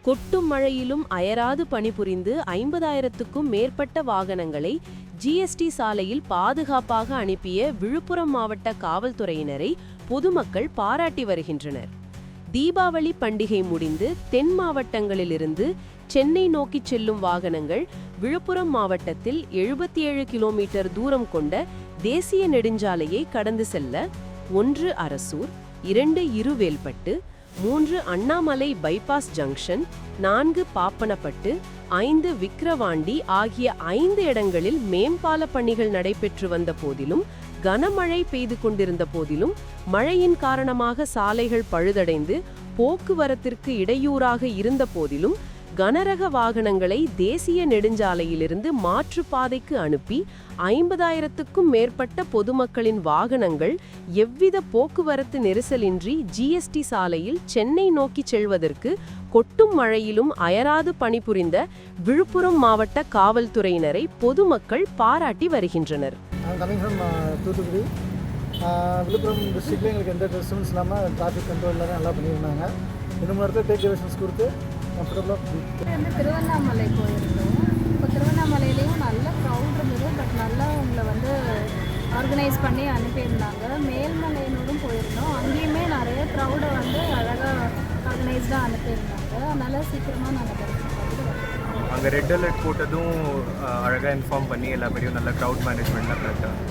கொட்டும் மழையிலும் அயராது பணிபுரிந்து 50,000க்கும் மேற்பட்ட வாகனங்களை ஜிஎஸ்டி சாலையில் பாதுகாப்பாக அனுப்பிய விழுப்புரம் மாவட்ட காவல்துறையினரை பொதுமக்கள் பாராட்டி வருகின்றனர். தீபாவளி பண்டிகை முடிந்து தென் மாவட்டங்களிலிருந்து சென்னை நோக்கி செல்லும் வாகனங்கள் விழுப்புரம் மாவட்டத்தில் 77 கிலோமீட்டர் தூரம் கொண்ட தேசிய நெடுஞ்சாலையை கடந்து செல்ல 1 அரசூர், 2 இருவேல்பட்டு, 3 அண்ணாமலை பைபாஸ் ஜங்ஷன், 4 பாப்பனப்பட்டு, 5 விக்கிரவாண்டி ஆகிய 5 இடங்களில் மேம்பால பணிகள் நடைபெற்று வந்த போதிலும், கனமழை பெய்து கொண்டிருந்த போதிலும், மழையின் காரணமாக சாலைகள் பழுதடைந்து போக்குவரத்திற்கு இடையூறாக இருந்த போதிலும், கனரக வாகனங்களை தேசிய நெடுஞ்சாலையிலிருந்து மாற்றுப்பாதைக்கு அனுப்பி 50,000க்கும் மேற்பட்ட பொதுமக்களின் வாகனங்கள் எவ்வித போக்குவரத்து நெரிசலின்றி ஜிஎஸ்டி சாலையில் சென்னை நோக்கி செல்வதற்கு கொட்டும் மழையிலும் அயராது பணிபுரிந்த விழுப்புரம் மாவட்ட காவல்துறையினரை பொதுமக்கள் பாராட்டி வருகின்றனர். விழுப்புரம் டிஸ்ட்ரிக்ட்ல எங்களுக்கு எந்த ரெஸ்ட்ரிக்ஷன்ஸ் இல்லாமல் டிராஃபிக் கண்ட்ரோல் எல்லாமே நல்லா பண்ணியிருந்தாங்க. இன்னும் இடத்துல டேக் டிவிஷன்ஸ் கொடுத்து திருவண்ணாமலை போயிருந்தோம். இப்போ திருவண்ணாமலையிலையும் நல்ல க்ரௌட் இருந்தது. பட் நல்லா அவங்கள ஆர்கனைஸ் பண்ணி அனுப்பியிருந்தாங்க. மேல்மலையினோடும் போயிருந்தோம். அங்கேயுமே நிறைய க்ரௌடை அழகாக ஆர்கனைஸ்டாக அனுப்பியிருந்தாங்க. அதனால் சீக்கிரமாக நாங்கள் தரிசனம் அங்கே ரெட் அலர்ட் போட்டதும் அழகாக இன்ஃபார்ம் பண்ணி எல்லா பேரையும் நல்ல க்ரௌட் மேனேஜ்மெண்ட்டாக கரெக்டாக